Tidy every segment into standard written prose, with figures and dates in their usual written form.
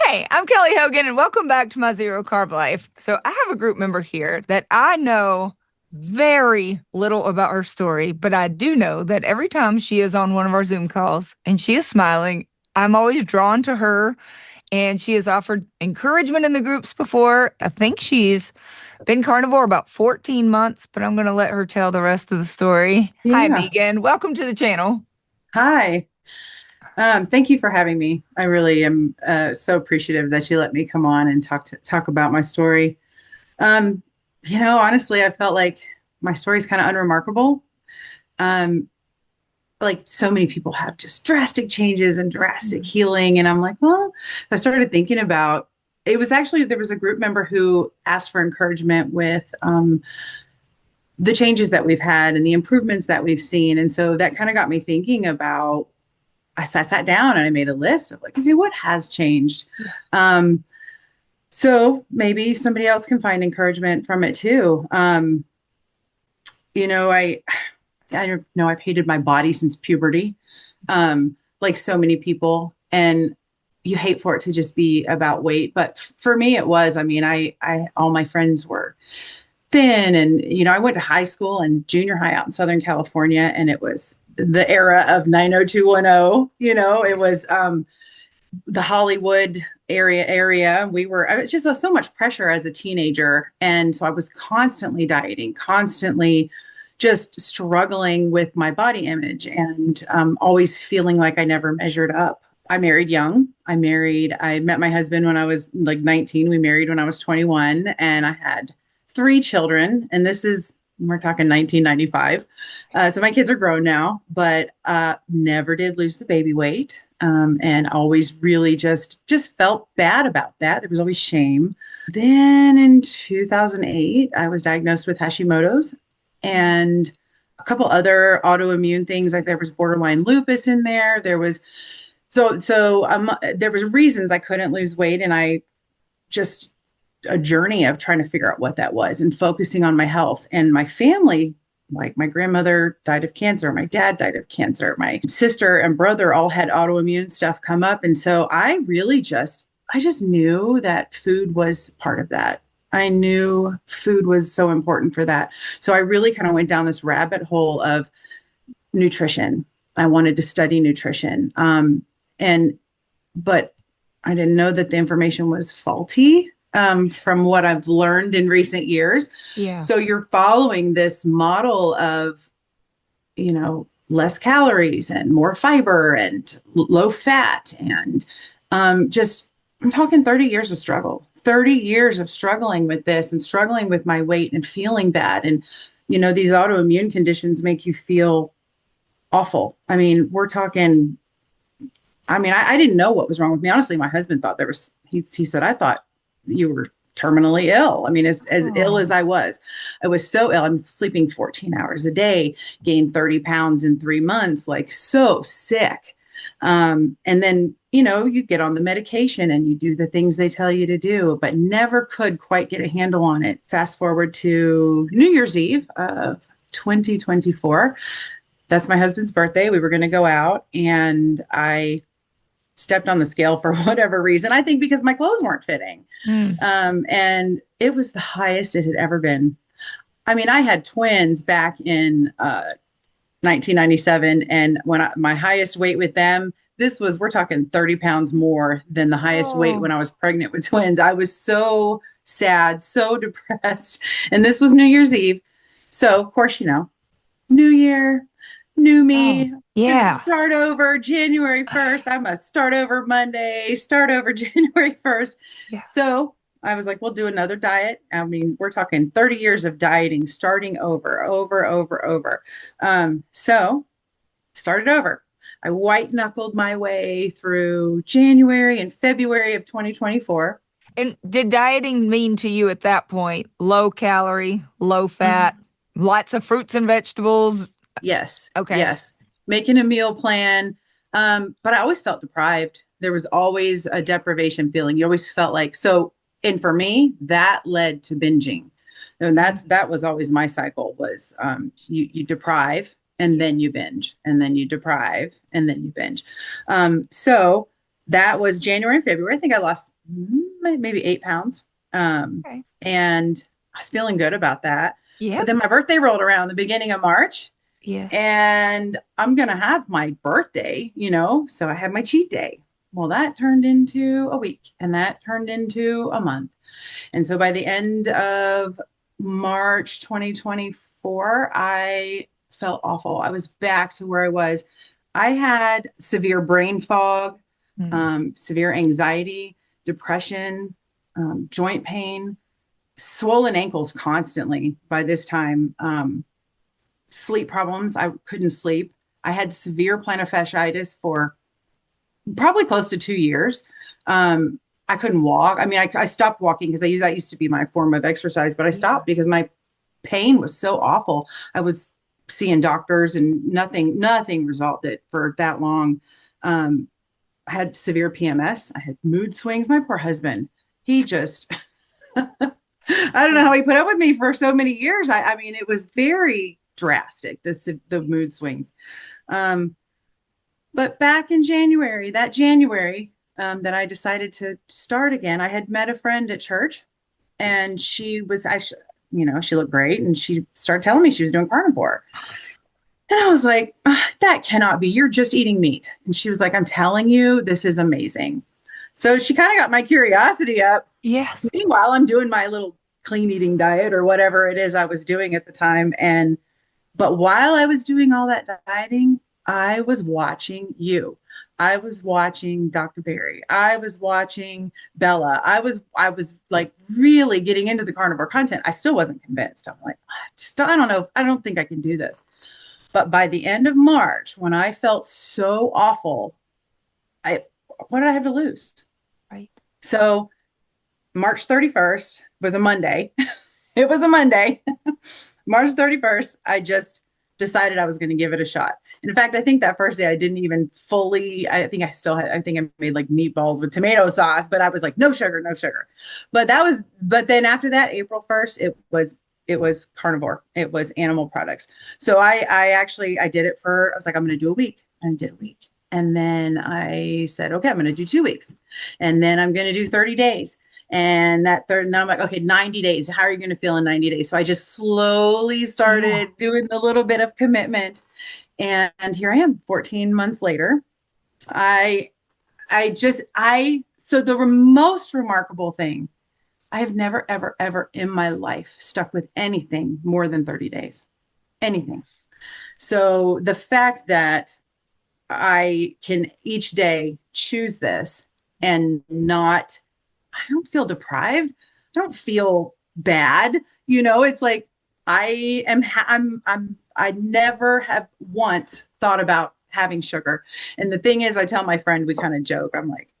Hey, I'm Kelly Hogan, and welcome back to my Zero Carb Life. So, I have a group member here that I know very little about her story, but I do know that every time she is on one of our Zoom calls and she is smiling, I'm always drawn to her. And she has offered encouragement in the groups before. I think she's been carnivore about 14 months, but I'm going to let her tell the rest of the story. Hi, Yeah. Megan. Welcome to the channel. Hi. Thank you for having me. I really am so appreciative that you let me come on and talk about my story. Um, Honestly, I felt like my story is kind of unremarkable. Um, like so many people have just drastic changes and drastic healing, and I'm like, well, I started thinking about. It was actually there was a group member who asked for encouragement with the changes that we've had and the improvements that we've seen, and so that kind of got me thinking about I sat down and I made a list of like, okay, what has changed? Yeah. Um, so maybe somebody else can find encouragement from it too. You know, I, I know I've hated my body since puberty, like so many people, and you hate for it to just be about weight. But for me, it was. I mean, all my friends were thin, and I went to high school and junior high out in Southern California, and it was the era of 90210. It was the Hollywood area. It was just so much pressure as a teenager. And so I was constantly dieting, constantly just struggling with my body image and always feeling like I never measured up. I married young. I met my husband when I was like 19. We married when I was 21, and I had three children. And we're talking 1995. So my kids are grown now, but never did lose the baby weight. And always really just felt bad about that. There was always shame. Then in 2008, I was diagnosed with Hashimoto's and a couple other autoimmune things. Like there was borderline lupus in there. There was reasons I couldn't lose weight, and I just a journey of trying to figure out what that was and focusing on my health and my family. Like my grandmother died of cancer, my dad died of cancer, my sister and brother all had autoimmune stuff come up. And so I just knew that food was part of that. I knew food was so important for that. So I really kind of went down this rabbit hole of nutrition. I wanted to study nutrition. And but I didn't know that the information was faulty from what I've learned in recent years. Yeah. So you're following this model of, less calories and more fiber and low fat. And I'm talking 30 years of struggle, 30 years of struggling with this and struggling with my weight and feeling bad. And, these autoimmune conditions make you feel awful. I mean, I didn't know what was wrong with me. Honestly, my husband thought he said, I thought you were terminally ill. I mean, as ill as Oh. I was so ill. I'm sleeping 14 hours a day, gained 30 pounds in 3 months, like so sick. And then, you get on the medication and you do the things they tell you to do, but never could quite get a handle on it. Fast forward to New Year's Eve of 2024. That's my husband's birthday. We were going to go out, and I stepped on the scale for whatever reason. I think because my clothes weren't fitting. Mm. And it was the highest it had ever been. I mean, I had twins back in 1997. And my highest weight with them, we're talking 30 pounds more than the highest weight Oh. when I was pregnant with twins. I was so sad, so depressed. And this was New Year's Eve. So, of course, New Year, new Oh. me, gonna Yeah. start over January 1st. I'm gonna start over Monday, start over January 1st. Yeah. So I was like, we'll do another diet. I mean, we're talking 30 years of dieting, starting over. So started over. I white knuckled my way through January and February of 2024. And did dieting mean to you at that point low calorie, low fat, Mhm. lots of fruits and vegetables? Yes, Okay. yes. Making a meal plan. But I always felt deprived. There was always a deprivation feeling. You always felt like so. And for me, that led to binging. And that was always my cycle was you deprive and then you binge and then you deprive and then you binge. So that was January and February. I think I lost maybe 8 pounds. Okay. And I was feeling good about that. Yeah. But then my birthday rolled around the beginning of March, Yes. and I'm going to have my birthday, so I had my cheat day. Well, that turned into a week, and that turned into a month. And so by the end of March 2024, I felt awful. I was back to where I was. I had severe brain fog, Mm. severe anxiety, depression, joint pain, swollen ankles constantly by this time, sleep problems. I couldn't sleep. I had severe plantar fasciitis for probably close to 2 years. I couldn't walk. I mean, I stopped walking because that used to be my form of exercise, but I stopped because my pain was so awful. I was seeing doctors and nothing resolved it for that long. I had severe PMS. I had mood swings. My poor husband, he just, I don't know how he put up with me for so many years. I mean, it was very drastic, the mood swings. But back in January, that I decided to start again, I had met a friend at church, and she looked great, and she started telling me she was doing carnivore. And I was like, that cannot be. You're just eating meat. And she was like, I'm telling you, this is amazing. So she kind of got my curiosity up. Yes. Meanwhile, I'm doing my little clean eating diet or whatever it is I was doing at the time. But while I was doing all that dieting, I was watching you. I was watching Dr. Barry. I was watching Bella. I was like really getting into the carnivore content. I still wasn't convinced. I'm like, I don't know. I don't think I can do this. But by the end of March, when I felt so awful, what did I have to lose? Right. So March 31st was a Monday. It was a Monday. March 31st, I just decided I was going to give it a shot. And in fact, I think that first day I didn't even fully, I think I made like meatballs with tomato sauce, but I was like, no sugar, no sugar. But then after that, April 1st, it was carnivore. It was animal products. So I did it I was like, I'm going to do a week. And I did a week. And then I said, okay, I'm going to do 2 weeks. And then I'm going to do 30 days. And now I'm like, okay, 90 days. How are you going to feel in 90 days? So I just slowly started doing the little bit of commitment. And here I am 14 months later. So the most remarkable thing, I have never, ever, ever in my life stuck with anything more than 30 days, anything. So the fact that I can each day choose this and I don't feel deprived. I don't feel bad. It's like I never have once thought about having sugar. And the thing is, I tell my friend, we kind of joke. I'm like,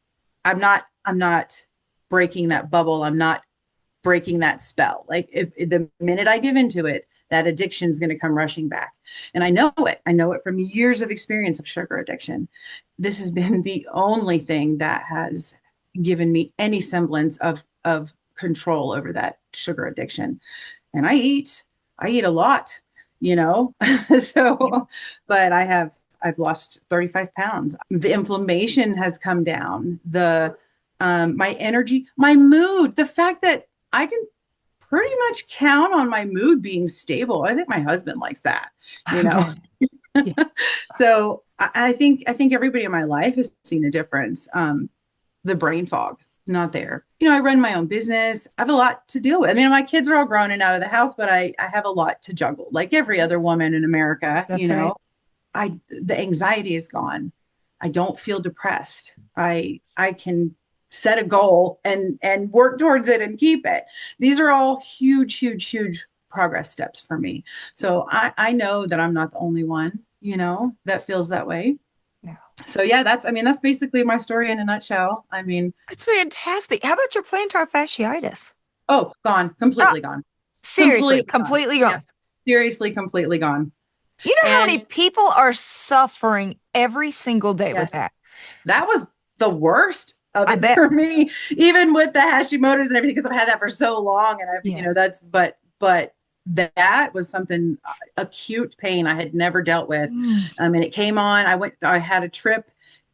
I'm not breaking that bubble. I'm not breaking that spell. Like if the minute I give into it, that addiction is going to come rushing back. And I know it from years of experience of sugar addiction. This has been the only thing that has given me any semblance of control over that sugar addiction. And I eat a lot, so, but I've lost 35 pounds. The inflammation has come down. My energy, my mood, the fact that I can pretty much count on my mood being stable. I think my husband likes that, Yeah. So I think everybody in my life has seen a difference. The brain fog, not there. I run my own business. I have a lot to deal with. I mean, my kids are all grown and out of the house, but I have a lot to juggle, like every other woman in America. That's right. The anxiety is gone. I don't feel depressed. I can set a goal and work towards it and keep it. These are all huge, huge, huge progress steps for me. So I know that I'm not the only one, that feels that way. Yeah. So yeah, that's basically my story in a nutshell. I mean, It's fantastic. How about your plantar fasciitis? oh, gone, completely gone. Seriously, completely gone. Yeah, seriously, completely gone. You know how many people are suffering every single day with that? That was the worst of it for me, even with the Hashimoto's and everything, because I've had that for so long. And but that was something, acute pain I had never dealt with. And it came on. I had a trip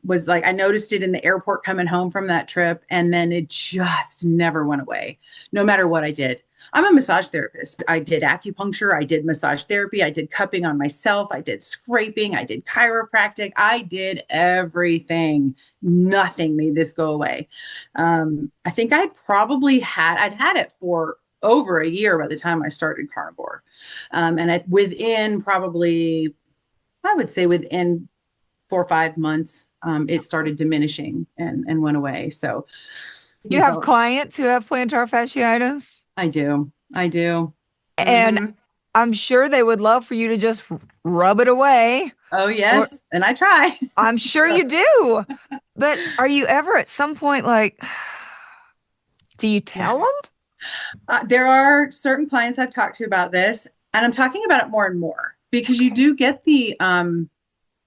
was like, I noticed it in the airport coming home from that trip. And then it just never went away, no matter what I did. I'm a massage therapist. I did acupuncture. I did massage therapy. I did cupping on myself. I did scraping. I did chiropractic. I did everything. Nothing made this go away. I think I'd had it for over a year by the time I started carnivore. Within probably, I would say within 4 or 5 months, it started diminishing and went away. So, You have clients who have plantar fasciitis? I do. I do. And Mhm. I'm sure they would love for you to just rub it away. Oh, Or yes. And I try. I'm sure So, you do. But are you ever at some point like, do you yeah. tell them? There are certain clients I've talked to about this, and I'm talking about it more and more because you do get the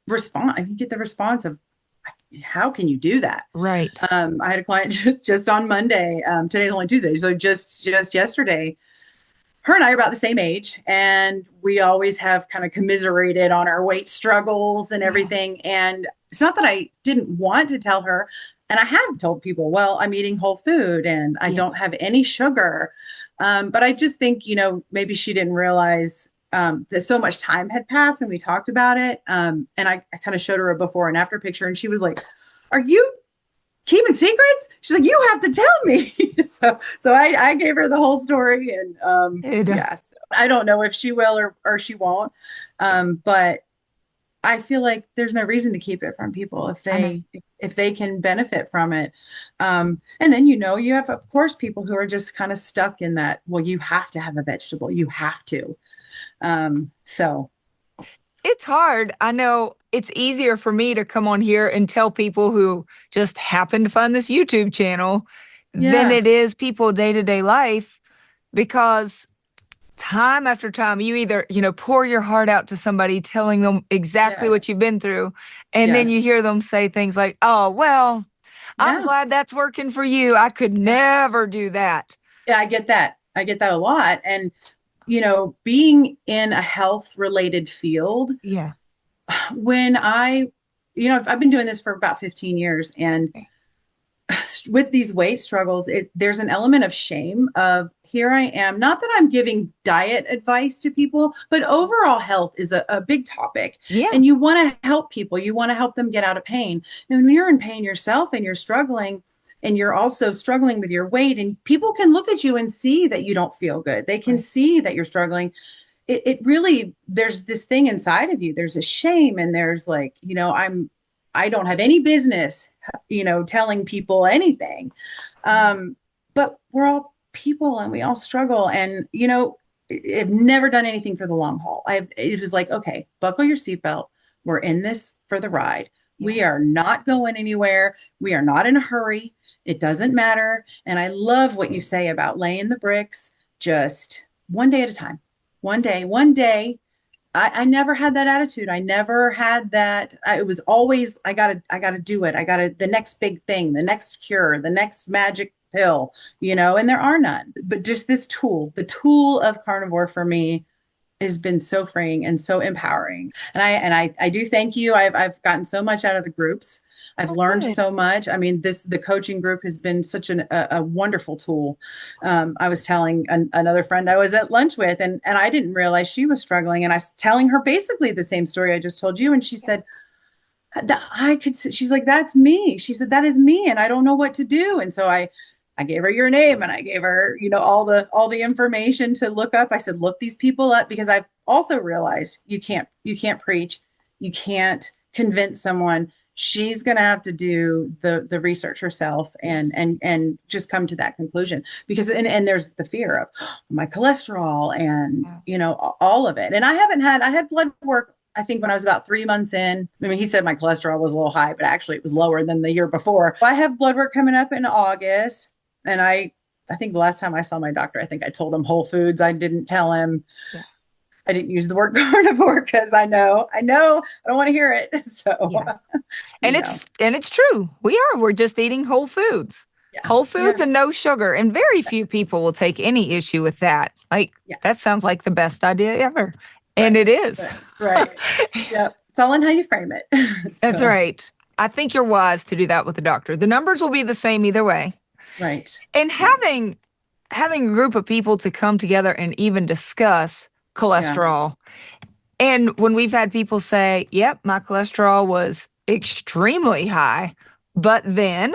response. You get the response of, how can you do that? Right. I had a client just on Monday. Today's only Tuesday, so just yesterday. Her and I are about the same age, and we always have kind of commiserated on our weight struggles and everything. And it's not that I didn't want to tell her, and I have told people, well, I'm eating whole food and I don't have any sugar. But I just think, maybe she didn't realize that so much time had passed and we talked about it. And I kind of showed her a before and after picture, and she was like, are you keeping secrets? She's like, you have to tell me. so I gave her the whole story, and so I don't know if she will or she won't. But I feel like there's no reason to keep it from people if they can benefit from it. And then, you have, of course, people who are just kind of stuck in that, well, you have to have a vegetable. You have to. So It's hard. I know it's easier for me to come on here and tell people who just happen to find this YouTube channel than it is people day-to-day life, because time after time, you either, pour your heart out to somebody telling them exactly what you've been through. And then you hear them say things like, oh, well, I'm glad that's working for you. I could never do that. Yeah, I get that. I get that a lot. And, being in a health related field. Yeah. When I've been doing this for about 15 years, and with these weight struggles, there's an element of shame of, here I am, not that I'm giving diet advice to people, but overall health is a big topic. Yeah. And you want to help people. You want to help them get out of pain. And when you're in pain yourself and you're struggling, and you're also struggling with your weight, and people can look at you and see that you don't feel good. They can see that you're struggling. It really, there's this thing inside of you. There's a shame, and there's like, I don't have any business, telling people anything. But we're all people and we all struggle. And, I've never done anything for the long haul. It was like, okay, buckle your seatbelt. We're in this for the ride. Yeah. We are not going anywhere. We are not in a hurry. It doesn't matter. And I love what you say about laying the bricks, just one day at a time. One day. I never had that attitude. I never had that. It was always, I gotta do it. The next big thing, the next cure, the next magic pill, and there are none. But just this tool, the tool of carnivore for me has been so freeing and so empowering. And I do thank you. I've gotten so much out of the groups. I've learned so much. I mean, the coaching group has been such a wonderful tool. I was telling another friend I was at lunch with, and I didn't realize she was struggling. And I was telling her basically the same story I just told you. And she said, she's like, that's me. She said, that is me. And I don't know what to do. And so I gave her your name, and I gave her, all the information to look up. I said, look these people up, because I've also realized you can't preach. You can't convince someone. She's going to have to do the research herself and just come to that conclusion, because, and there's the fear of my cholesterol and, all of it. And I had blood work, I think, when I was about 3 months in. I mean, he said my cholesterol was a little high, but actually it was lower than the year before. I have blood work coming up in August. And I think the last time I saw my doctor, I think I told him whole foods. I didn't tell him. Yeah. I didn't use the word carnivore, because I know, I don't want to hear it. So, and it's true. We're just eating whole foods, whole foods and no sugar. And very few people will take any issue with that. Like, that sounds like the best idea ever. And it is. Right. Yep. It's all in how you frame it. That's right. I think you're wise to do that with the doctor. The numbers will be the same either way. Right. And Yeah. having a group of people to come together and even discuss Yeah. cholesterol. And when we've had people say, yep, my cholesterol was extremely high, but then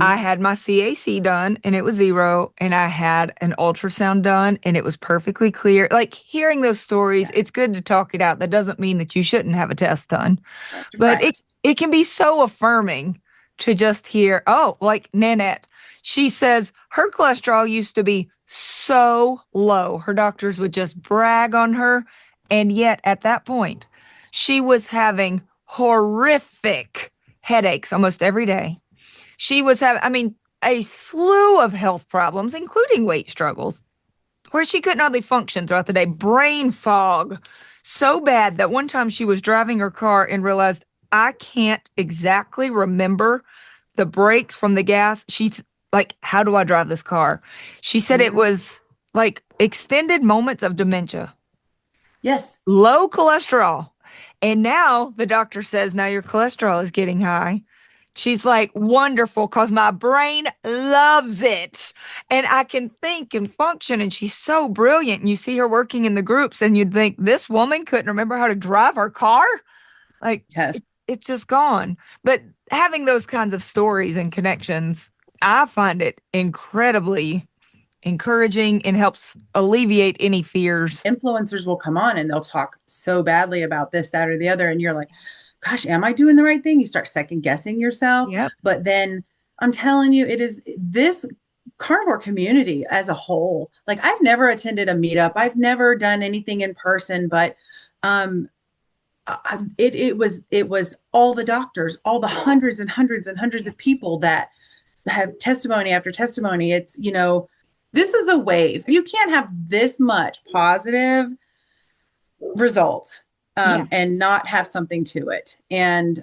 I Hmm. had my CAC done and it was zero, and I had an ultrasound done and it was perfectly clear. Like hearing those stories, Yeah. it's good to talk it out. That doesn't mean that you shouldn't have a test done, Right. but Right. it can be so affirming to just hear, oh, like Nanette, she says her cholesterol used to be so low. Her doctors would just brag on her. And yet at that point, she was having horrific headaches almost every day. She was having, I mean, a slew of health problems, including weight struggles, where she couldn't hardly function throughout the day, brain fog so bad that one time she was driving her car and realized, I can't exactly remember the brakes from the gas. She's like, how do I drive this car? She said it Hmm. was like extended moments of dementia, Yes. low cholesterol. And now the doctor says, now your cholesterol is getting high. She's like, wonderful, because my brain loves it. And I can think and function. And she's so brilliant. And you see her working in the groups, and you'd think this woman couldn't remember how to drive her car. Like, Yes. it's just gone. But having those kinds of stories and connections, I find it incredibly encouraging and helps alleviate any fears. Influencers will come on and they'll talk so badly about this, that, or the other. And you're like, gosh, am I doing the right thing? You start second guessing yourself. Yep. But then I'm telling you, it is this carnivore community as a whole. Like I've never attended a meetup. I've never done anything in person, but um, it was all the doctors, all the hundreds and hundreds and hundreds of people that have testimony after testimony. It's, this is a wave. You can't have this much positive results Yeah. and not have something to it. And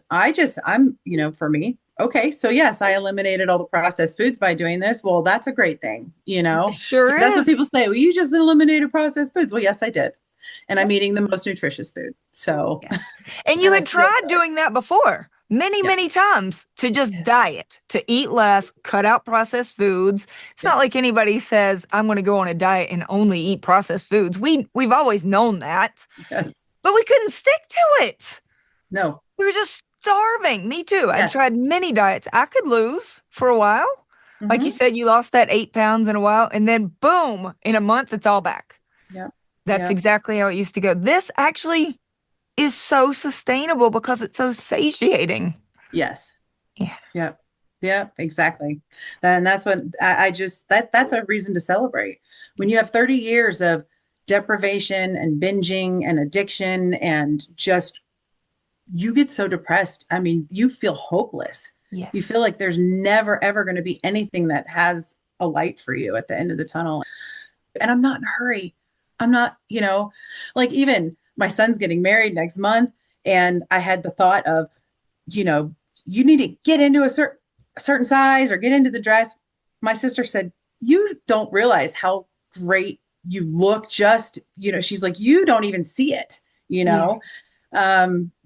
for me, okay, so yes, I eliminated all the processed foods by doing this. Well, that's a great thing, It sure because that's what people is. say. Well, you just eliminated processed foods. Well, yes, I did. And I'm eating the most nutritious food. So, Yes. And you and I had feel tried good. doing that before many, Yeah. many times to just Yes. diet, to eat less, cut out processed foods. It's not Yes. like anybody says, I'm going to go on a diet and only eat processed foods. We've always known that, Yes. but we couldn't stick to it. No. We were just starving. Me too. I Yes. tried many diets I could lose for a while. Like you Mm-hmm. said, you lost that 8 pounds in a while, and then boom, in a month, it's all back. Yep. That's Yep. exactly how it used to go. This actually is so sustainable because it's so satiating. Yes. Yeah. Yep. Yep. Exactly. And that's what I just that's a reason to celebrate. When you have 30 years of deprivation and binging and addiction and just you get so depressed. I mean, you feel hopeless. You Yes. feel like there's never ever going to be anything that has a light for you at the end of the tunnel. And I'm not in a hurry. I'm not, like even my son's getting married next month. And I had the thought of, you know, you need to get into a certain size or get into the dress. My sister said, you don't realize how great you look. Just, she's like, you don't even see it, Yeah.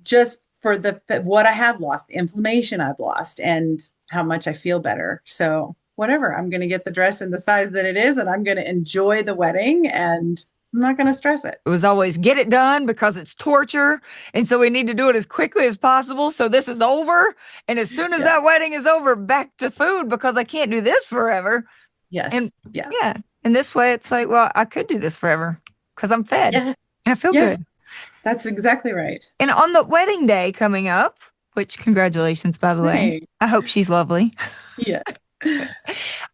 just for what I have lost, the inflammation I've lost, and how much I feel better. So whatever, I'm going to get the dress in the size that it is, and I'm going to enjoy the wedding, and I'm not going to stress it. It was always get it done because it's torture. And so we need to do it as quickly as possible. So this is over. And as soon as Yeah. that wedding is over, back to food because I can't do this forever. And Yes. Yeah. yeah. And this way it's like, well, I could do this forever because I'm fed Yeah. and I feel Yeah. good. That's exactly right. And on the wedding day coming up, which congratulations, by the way, Hey. I hope she's lovely. Yeah.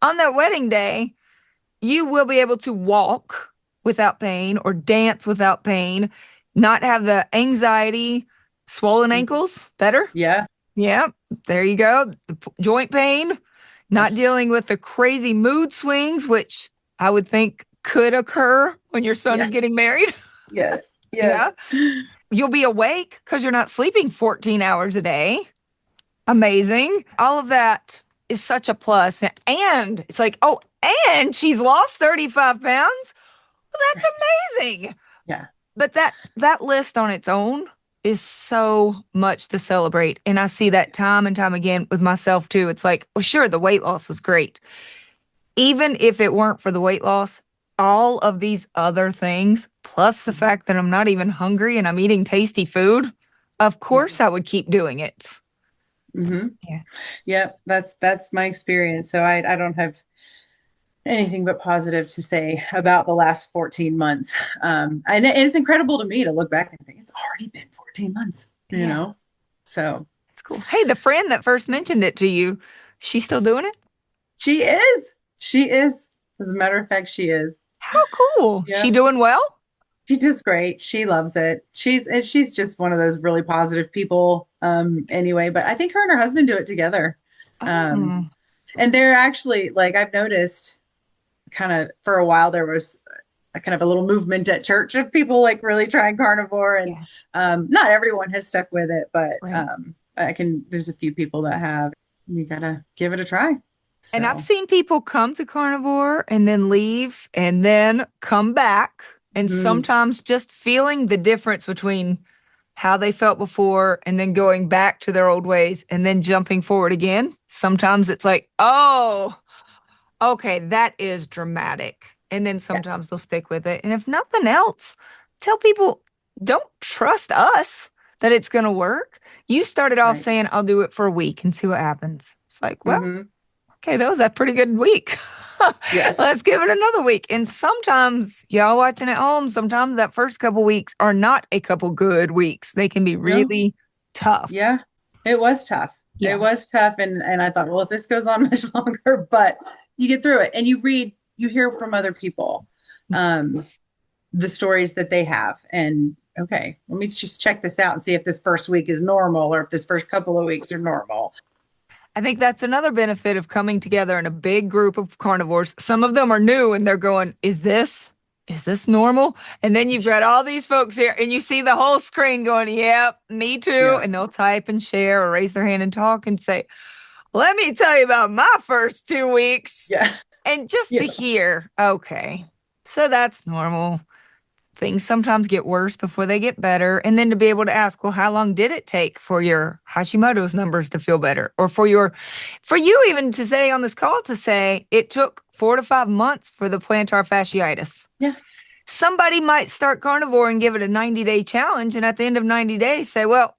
On that wedding day, you will be able to walk without pain or dance without pain, not have the anxiety, swollen ankles. Better? Yeah. Yeah, there you go. The joint pain, not Yes. dealing with the crazy mood swings, which I would think could occur when your son Yeah. is getting married. Yes. Yeah. Yes. You'll be awake because you're not sleeping 14 hours a day. Amazing. All of that is such a plus. And it's like, oh, and she's lost 35 pounds. Well, that's Right. amazing. Yeah. But that list on its own is so much to celebrate. And I see that time and time again with myself too. It's like, well, sure, the weight loss was great. Even if it weren't for the weight loss, all of these other things, plus the fact that I'm not even hungry and I'm eating tasty food, of course I would keep doing it. Mm-hmm. Yeah. Yep, that's my experience. So I don't have anything but positive to say about the last 14 months. And it's incredible to me to look back and think it's already been 14 months, you Yeah. know? So It's cool. Hey, the friend that first mentioned it to you, she's still doing it? she is. She is. As a matter of fact, she is. How cool. She Yeah. doing well? She does great. She loves it. She's just one of those really positive people anyway, but I think her and her husband do it together. Um Oh, and they're actually like I've noticed kind of for a while there was a kind of a little movement at church of people like really trying carnivore and yeah, not everyone has stuck with it, but right. there's a few people that have. You gotta give it a try. And I've So seen people come to carnivore and then leave and then come back. And mhm. sometimes just feeling the difference between how they felt before and then going back to their old ways and then jumping forward again. Sometimes it's like, oh, okay, that is dramatic. And then Yeah, sometimes they'll stick with it. And if nothing else, tell people don't trust us that it's going to work. You started off right. saying, I'll do it for a week and see what happens. It's like, well, Hmm. okay, that was a pretty good week. Yes. Let's give it another week. And sometimes, y'all watching at home, sometimes that first couple weeks are not a couple good weeks. They can be No. really tough. Yeah. It was tough. It Yeah. was tough, and I thought, well, if this goes on much longer, but you get through it, and you hear from other people, um, the stories that they have, and okay, let me just check this out and see if this first week is normal or if this first couple of weeks are normal. I think that's another benefit of coming together in a big group of carnivores. Some of them are new and they're going, is this normal? And then you've got all these folks here and you see the whole screen going, yep, me too. Yeah. And they'll type and share or raise their hand and talk and say, let me tell you about my first 2 weeks. Yeah. And just to Yeah. hear, okay, so that's normal. Things sometimes get worse before they get better. And then to be able to ask, well, how long did it take for your Hashimoto's numbers to feel better? Or for you even to say on this call to say it took 4 to 5 months for the plantar fasciitis. Yeah. Somebody might start carnivore and give it a 90-day challenge. And at the end of 90 days say, well,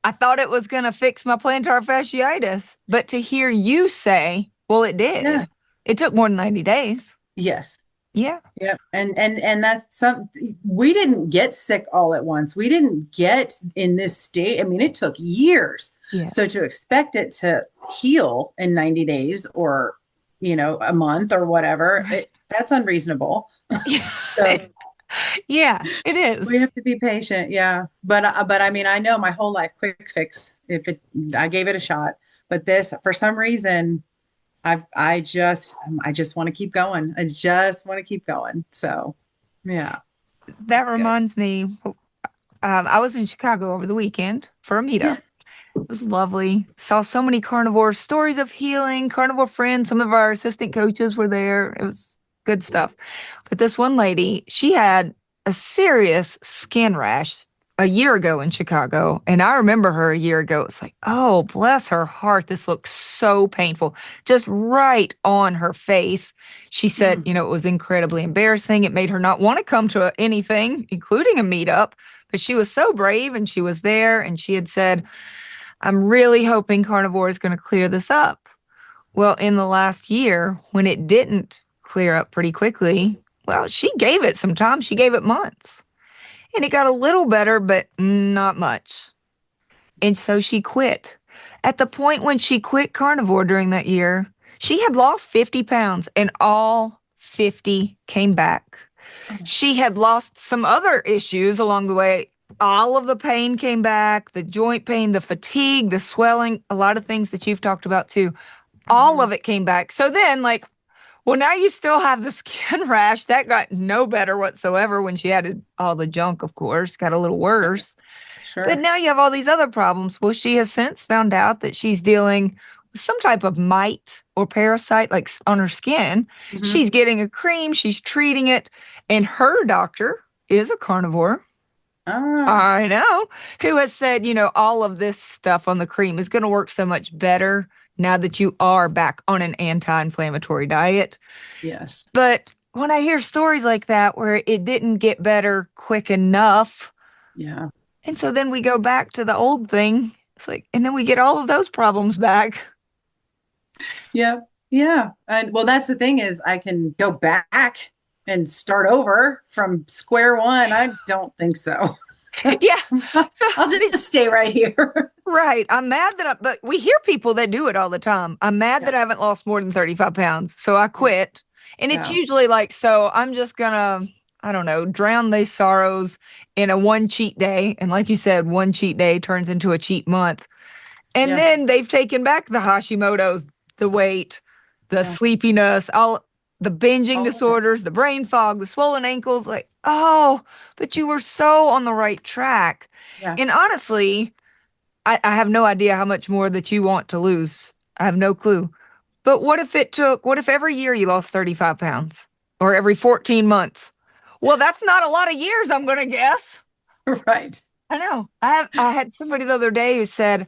I thought it was going to fix my plantar fasciitis. But to hear you say, well, it Yeah. did. It took more than 90 days. Yes. Yeah. Yep. And that's some we didn't get sick all at once. We didn't get in this state. I mean, it took years. So Yes. to expect it to heal in 90 days or, a month or whatever, Right. that's unreasonable. Yeah. So Yeah, it we is. have to be patient. Yeah. But I mean, I know my whole life quick fix, I gave it a shot, but this, for some reason, I just want to keep going. I just want to keep going. So yeah, That good. reminds me, I was in Chicago over the weekend for a Yeah. meetup. It was lovely. Saw so many carnivore stories of healing, carnivore friends. Some of our assistant coaches were there. It was good stuff. But this one lady, she had a serious skin rash a year ago in Chicago. And I remember her a year ago. It's like, oh, bless her heart. This looks so painful. Just right on her face. She said, Mm. it was incredibly embarrassing. It made her not want to come to anything, including a meetup. But she was so brave and she was there and she had said, I'm really hoping carnivore is going to clear this up. Well, in the last year, when it didn't clear up pretty quickly, well, she gave it some time. She gave it months. And it got a little better, but not much. And so she quit. At the point when she quit carnivore during that year, she had lost 50 pounds and all 50 came back. Oh, She had lost some other issues along the way. All of the pain came back, the joint pain, the fatigue, the swelling, a lot of things that you've talked about too. All mhm. of it came back. So then, like, well, now you still have the skin rash. That got no better whatsoever when she added all the junk, of course, got a little Right. worse. But Sure. now you have all these other problems. Well, she has since found out that she's dealing with some type of mite or parasite, like on her skin. Hmm. She's getting a cream, she's treating it, and her doctor is a carnivore. Ah, I know, who has said, all of this stuff on the cream is going to work so much better now that you are back on an anti-inflammatory diet. yes. But when I hear stories like that where it didn't get better quick enough, Yeah. and so then we go back to the old thing, it's like, and then we get all of those problems back. Yeah. Yeah. And well, that's the thing is I can go back and start over from square one. I don't think so. Yeah. So, I'll just stay right here. right. I'm mad but we hear people that do it all the time. I'm mad Yeah. that I haven't lost more than 35 pounds. So I Yeah. quit. And it's Yeah. usually like, so I'm just gonna, I don't know, drown these sorrows in a one cheat day. And like you said, one cheat day turns into a cheat month. And Yeah. then they've taken back the Hashimoto's, the weight, the Yeah. sleepiness, all the binging All of it. disorders, the brain fog, the swollen ankles. Like, oh, but you were so on the right track. Yeah. And honestly, I have no idea how much more that you want to lose. I have no clue. But what if every year you lost 35 pounds or every 14 months? Well, that's not a lot of years, I'm going to guess. Right. I know. I had somebody the other day who said,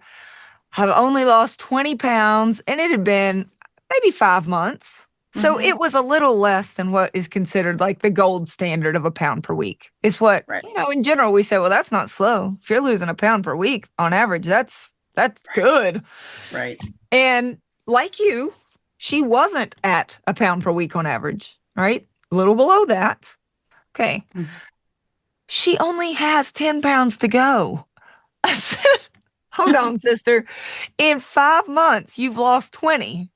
I've only lost 20 pounds and it had been maybe 5 months. So Hmm. it was a little less than what is considered like the gold standard of a pound per week. Is what, Right. in general we say, well, that's not slow. If you're losing a pound per week on average, that's Right. good. Right. And like you, she wasn't at a pound per week on average, right? A little below that. Okay. Mhm. She only has 10 pounds to go. I said, hold on, sister. In 5 months, you've lost 20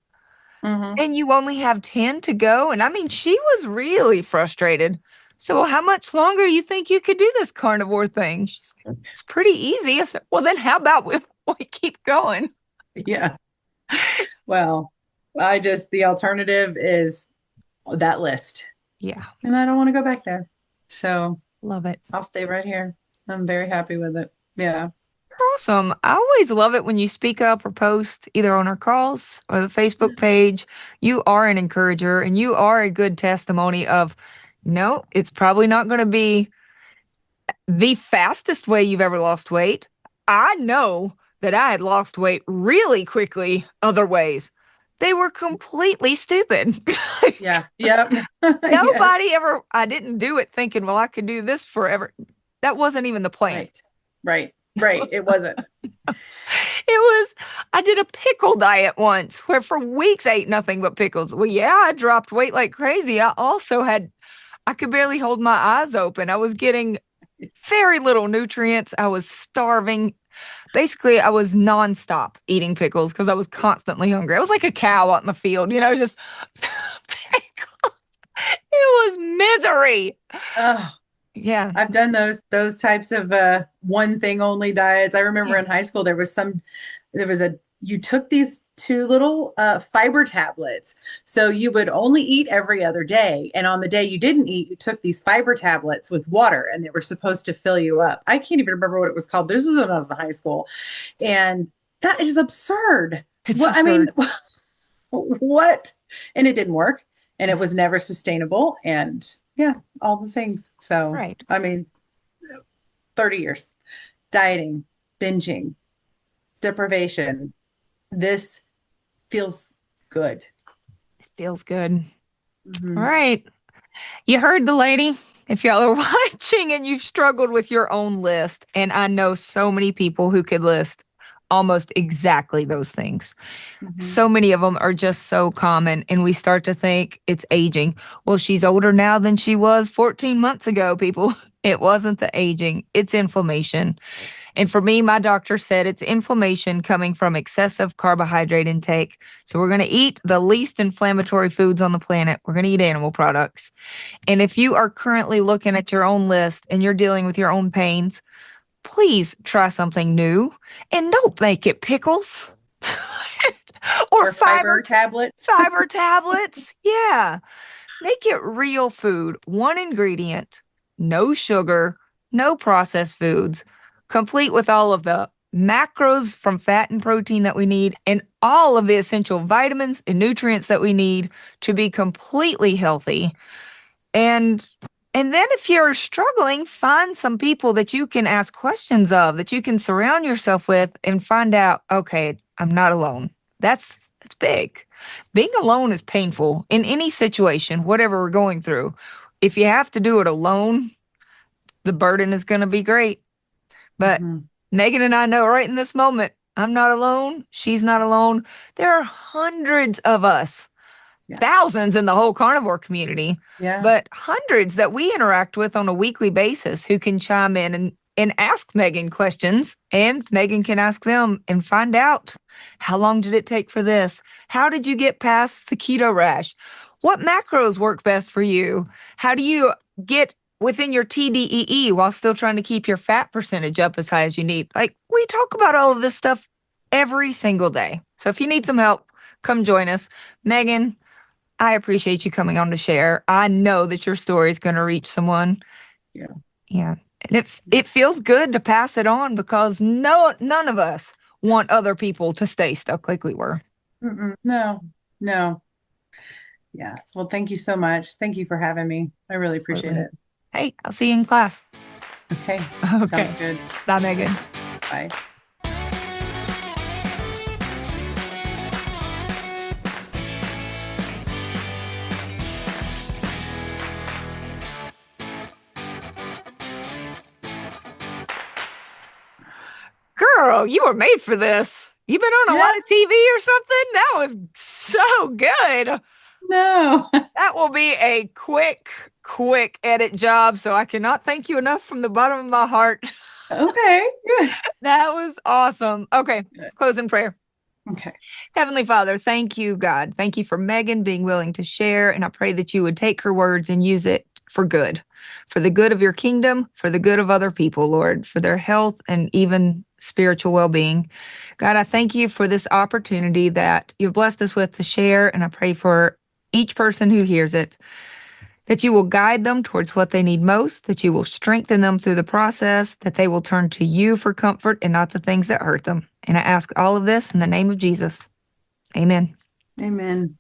Hmm. and you only have 10 to go. And I mean, she was really frustrated. So, how much longer do you think you could do this carnivore thing? She's like, it's pretty easy. I said, well, then how about we keep going? Yeah. Well, the alternative is that list, Yeah, and I don't want to go back there. So love it. I'll stay right here. I'm very happy with it. Yeah. Awesome. I always love it when you speak up or post either on our calls or the Facebook page. You are an encourager and you are a good testimony of, no, it's probably not going to be the fastest way you've ever lost weight. I know that I had lost weight really quickly other ways. They were completely stupid. Yeah. Yep. Yes. Nobody ever, I didn't do it thinking, well, I could do this forever. That wasn't even the plan. Right. Right. Right. It wasn't. I did a pickle diet once where for weeks I ate nothing but pickles. Well, yeah, I dropped weight like crazy. I could barely hold my eyes open. I was getting very little nutrients. I was starving. Basically, I was nonstop eating pickles because I was constantly hungry. I was like a cow out in the field, just pickles. It was misery. Oh, Yeah. I've done those types of one thing only diets. I remember Yeah. in high school there was a you took these two little fiber tablets. So you would only eat every other day. And on the day you didn't eat, you took these fiber tablets with water and they were supposed to fill you up. I can't even remember what it was called. This was when I was in high school. And that is absurd. It's What I mean, absurd. what? And it didn't work. And it was never sustainable. And yeah, all the things. So, Right. I mean, 30 years dieting, binging, deprivation. This feels good. Feels good. All Mhm. right. You heard the lady. If y'all are watching and you've struggled with your own list, and I know so many people who could list almost exactly those things. Mhm. So many of them are just so common, and we start to think it's aging. Well, she's older now than she was 14 months ago, people. It wasn't the aging, it's inflammation. And for me, my doctor said it's inflammation coming from excessive carbohydrate intake. So we're going to eat the least inflammatory foods on the planet. We're going to eat animal products. And if you are currently looking at your own list and you're dealing with your own pains, please try something new and don't make it pickles or Or fiber tablets. fiber tablets. Yeah. Make it real food, one ingredient, no sugar, no processed foods, complete with all of the macros from fat and protein that we need, and all of the essential vitamins and nutrients that we need to be completely healthy. And And then if you're struggling, find some people that you can ask questions of, that you can surround yourself with and find out, okay, I'm not alone. That's big. Being alone is painful in any situation, whatever we're going through. If you have to do it alone, the burden is going to be great. But Mm-hmm. Megan and I know right in this moment, I'm not alone. She's not alone. There are hundreds of us, Yeah. thousands in the whole carnivore community, Yeah. but hundreds that we interact with on a weekly basis who can chime in and ask Megan questions, and Megan can ask them and find out, how long did it take for this? How did you get past the keto rash? What macros work best for you? How do you get within your TDEE while still trying to keep your fat percentage up as high as you need? Like, we talk about all of this stuff every single day. So if you need some help, come join us. Megan, I appreciate you coming on to share. I know that your story is going to reach someone. Yeah. Yeah. And it feels good to pass it on, because none of us want other people to stay stuck like we were. Mm-mm. No, no. Yes. Well, thank you so much. Thank you for having me. I really appreciate Absolutely. it. Hey, I'll see you in class. Okay. Okay. Sounds good. Bye, Megan. Bye. Girl, you were made for this. You been on a Yeah. lot of TV or something? That was so good. No. That will be a quick edit job. So I cannot thank you enough from the bottom of my heart. Okay. Good. That was awesome. Okay, Good. let's close in prayer. Okay. Heavenly Father, thank you, God. Thank you for Megan being willing to share. And I pray that you would take her words and use it for good, for the good of your kingdom, for the good of other people, Lord, for their health and even spiritual well-being. God, I thank you for this opportunity that you've blessed us with to share. And I pray for each person who hears it, that you will guide them towards what they need most, that you will strengthen them through the process, that they will turn to you for comfort and not the things that hurt them. And I ask all of this in the name of Jesus. Amen. Amen.